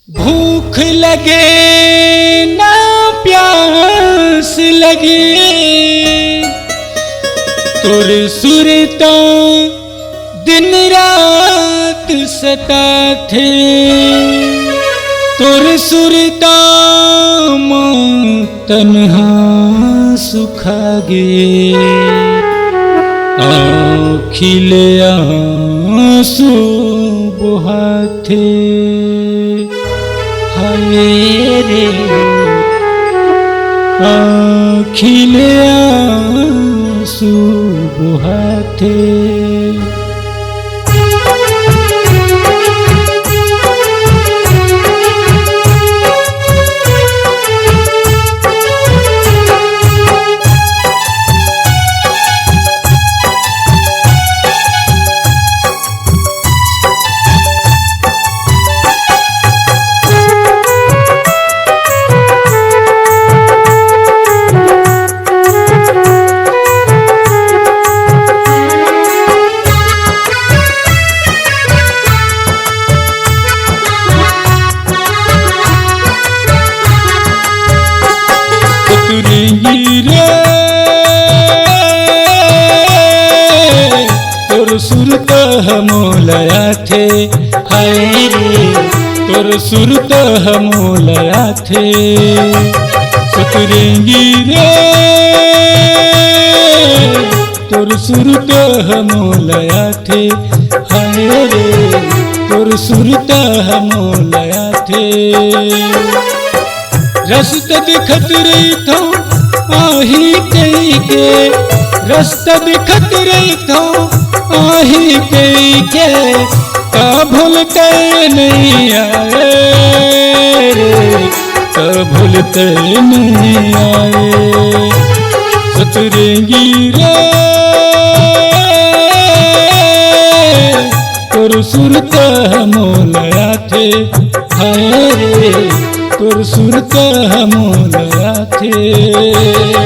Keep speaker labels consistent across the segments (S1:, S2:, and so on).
S1: भूख लगे ना प्यास लगे तुर सुरता दिन रात सता थे तुर सुरता तन्हा सुखागे खिले आंसू बुहाते हाय रे खिले आंसू बुहाते तोर सुरत हमोलया थे हाय रे तोर सुरत हमोलया थे सतरेंगी रे तोर सुरत हमोलया थे हाय रे तोर सुरत हमोलया थे रास्ता दिखत रही था आही कई के रास्ता दिखत रही था आही कई के का भूलते नहीं आए रे का भूलते नहीं आए सतरेंगी रे तोर सुरत हमोलया थे हाय रे तोर सुरत हमोलया थे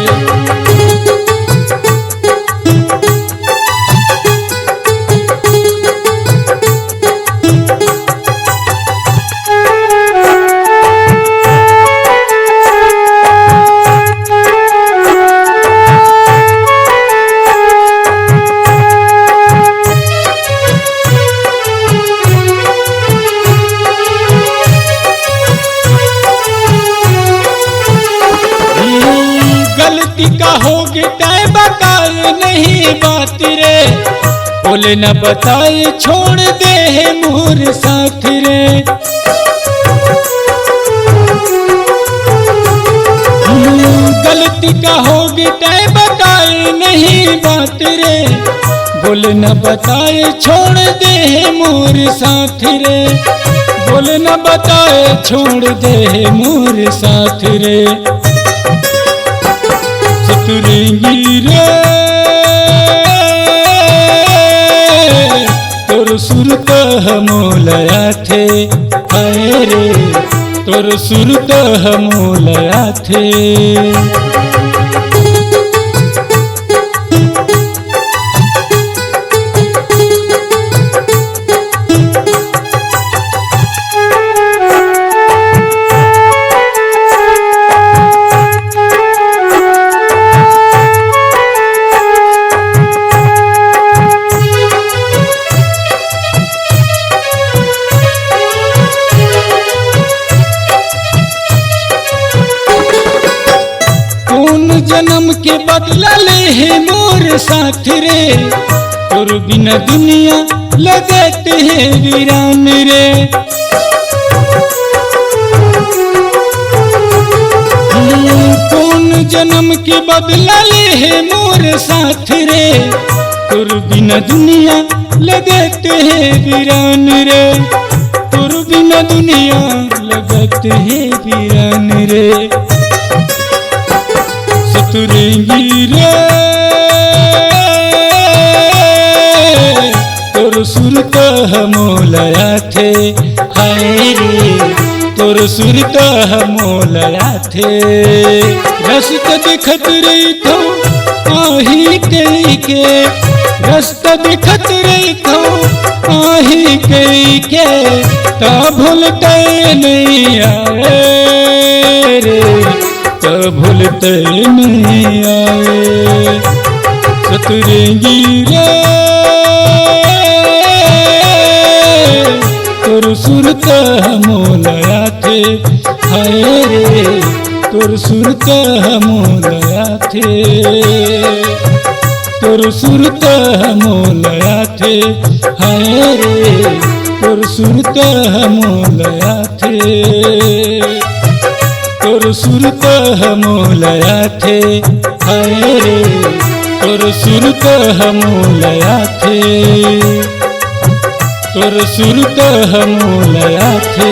S1: का होगी तय बताए नहीं बात रे बोले न बताए छोड़ दे है मोर साथ रे गलती का होगी तय बताए नहीं बात रे बोले न बताए छोड़ दे है मोर साथ रे बोले न बताए छोड़ दे है मोर साथ रे सतरेंगी रे तोर सुरत हमोलया थे हाय रे तोर सुरत हमोलया थे जन्म के बदला ले है मोर साथ रे तोर बिना दुनिया लगते है वीरान रे कौन जन्म के बदला ले है मोर साथ रे तोर बिना दुनिया लगते है वीरान रे तोर बिना दुनिया लगते है वीरान रे सतरेंगी रे तोर सुरत हमोलया थे हाय रे तोर सुरत हमोलया थे रास्ता दिखत रही था आही कई के रास्ता दिखत रही था नाही कई के ता भूलते नहीं आए रे, ता भूलते नहीं आए। सतरंगी रे तोर सुरत मोलया थे, हाय रे तोर सुरत मोलया थे, तोर सुरत मोलया थे, हाय रे तोर सुरत मोलया थे, तोर सुरत मोलया थे, हाय रे तोर सुरत मोलया थे, तोर सुरत मोलया थे।